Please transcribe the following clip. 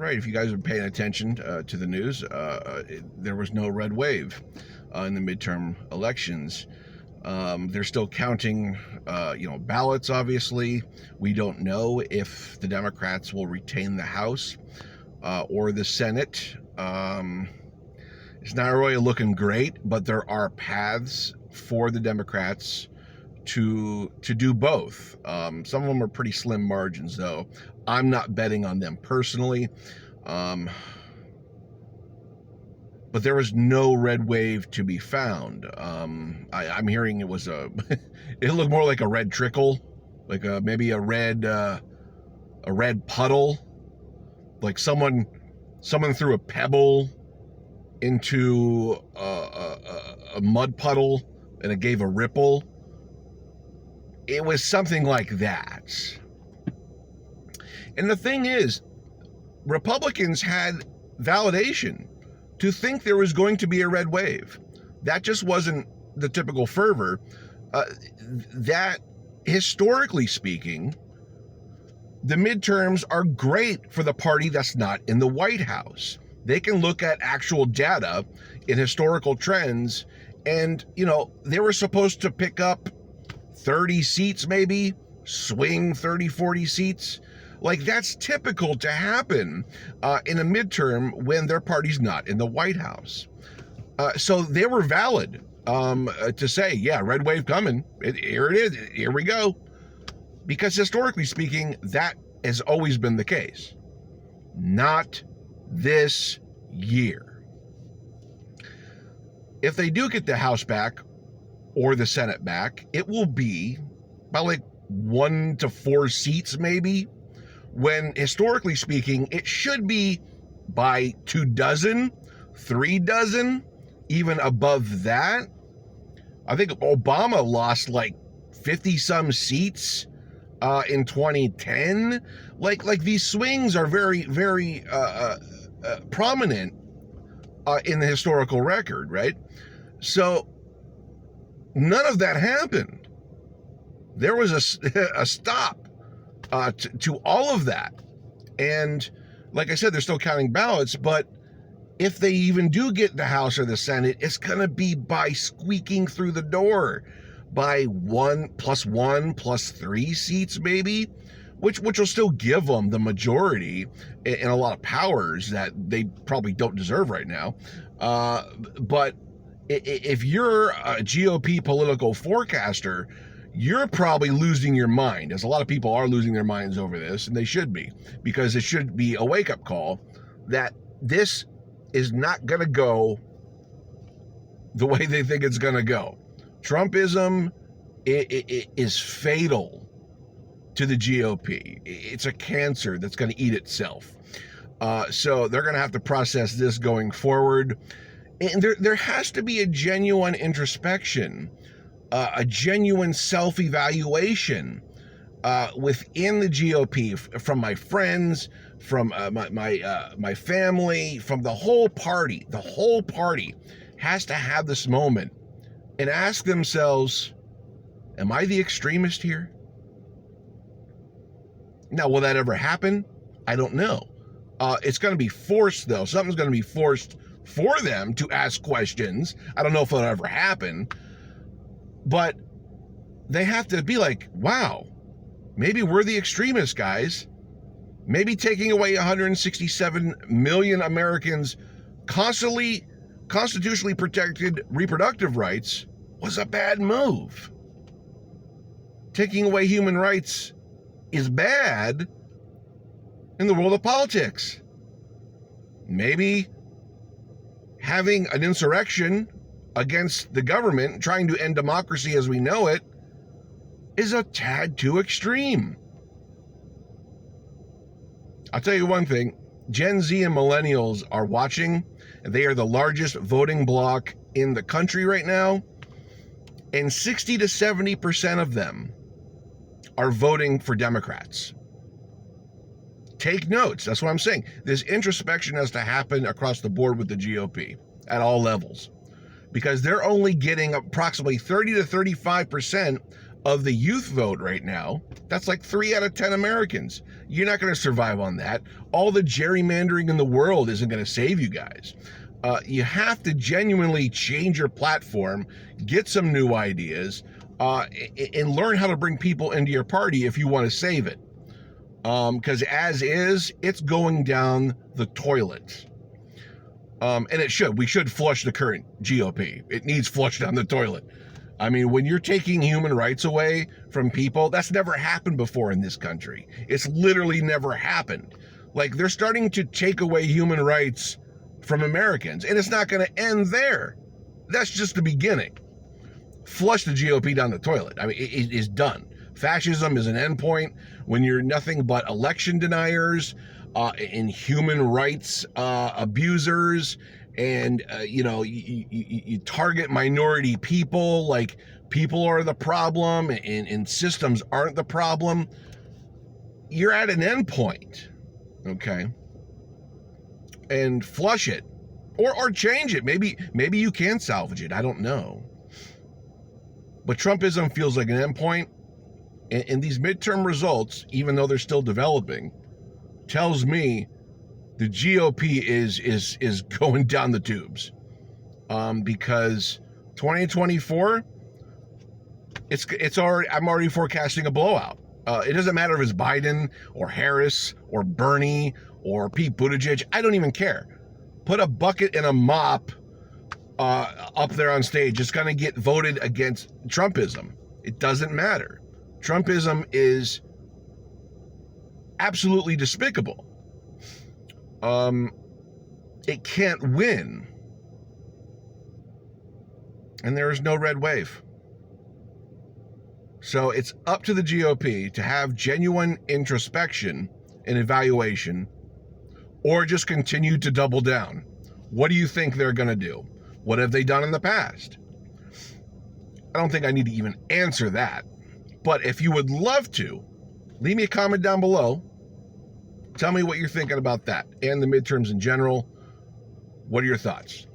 right. If you guys are paying attention to the news, there was no red wave in the midterm elections. They're still counting, ballots, obviously. We don't know if the Democrats will retain the House or the Senate. It's not really looking great, but there are paths for the Democrats to do both. Some of them are pretty slim margins, though. I'm not betting on them personally. But there was no red wave to be found. I'm hearing it was it looked more like a red trickle, like maybe a red puddle, like someone threw a pebble into a mud puddle and it gave a ripple. It was something like that. And the thing is, Republicans had validation to think there was going to be a red wave. That just wasn't the typical fervor. That, historically speaking, the midterms are great for the party that's not in the White House. They can look at actual data in historical trends, and, they were supposed to pick up 30 seats maybe, swing 30, 40 seats. Like, that's typical to happen in a midterm when their party's not in the White House. So they were valid to say, yeah, red wave coming. Here it is. Here we go. Because historically speaking, that has always been the case. Not this year. If they do get the House back or the Senate back, it will be about like 1 to 4 seats maybe, when historically speaking, it should be by 24, 36, even above that. I think Obama lost like 50 some seats in 2010. Like these swings are very, very prominent in the historical record, right? So none of that happened. There was a stop to all of that. And like I said, they're still counting ballots, but if they even do get the House or the Senate, it's going to be by squeaking through the door, by 1 plus 3 seats maybe, which will still give them the majority and a lot of powers that they probably don't deserve right now. But if you're a GOP political forecaster, you're probably losing your mind, as a lot of people are losing their minds over this, and they should be, because it should be a wake-up call that this is not going to go the way they think it's going to go. Trumpism is fatal to the GOP. It's a cancer that's going to eat itself. So they're going to have to process this going forward. And there has to be a genuine introspection, a genuine self-evaluation within the GOP, from my friends, from my family, from the whole party. The whole party has to have this moment and ask themselves, am I the extremist here? Now, will that ever happen? I don't know. It's going to be forced, though. Something's going to be forced for them to ask questions. I don't know if it'll ever happen, but they have to be like, wow, maybe we're the extremists, guys. Maybe taking away 167 million Americans' constitutionally protected reproductive rights was a bad move. Taking away human rights is bad in the world of politics. Maybe having an insurrection against the government, trying to end democracy as we know it, is a tad too extreme. I'll tell you one thing, Gen Z and millennials are watching, and they are the largest voting bloc in the country right now, and 60 to 70% of them are voting for Democrats. Take notes. That's what I'm saying. This introspection has to happen across the board with the GOP at all levels, because they're only getting approximately 30 to 35% of the youth vote right now, that's like 3 out of 10 Americans. You're not going to survive on that. All the gerrymandering in the world isn't going to save you guys. You have to genuinely change your platform, get some new ideas, and learn how to bring people into your party if you want to save it. Because as is, it's going down the toilet. And it should. We should flush the current GOP. It needs flushed down the toilet. I mean, when you're taking human rights away from people, that's never happened before in this country. It's literally never happened. Like, they're starting to take away human rights from Americans, and it's not going to end there. That's just the beginning. Flush the GOP down the toilet. I mean, it is done. Fascism is an endpoint when you're nothing but election deniers and human rights abusers, and you target minority people like people are the problem and systems aren't the problem. You're at an endpoint, okay? And flush it or change it. Maybe you can salvage it. I don't know. But Trumpism feels like an endpoint, and these midterm results, even though they're still developing, tells me the GOP is going down the tubes. Because 2024, it's already, I'm already forecasting a blowout. It doesn't matter if it's Biden or Harris or Bernie or Pete Buttigieg. I don't even care. Put a bucket and a mop up there on stage. It's going to get voted against Trumpism. It doesn't matter. Trumpism is absolutely despicable. It can't win. And there is no red wave. So it's up to the GOP to have genuine introspection and evaluation, or just continue to double down. What do you think they're going to do? What have they done in the past? I don't think I need to even answer that. But if you would love to, leave me a comment down below. Tell me what you're thinking about that and the midterms in general. What are your thoughts?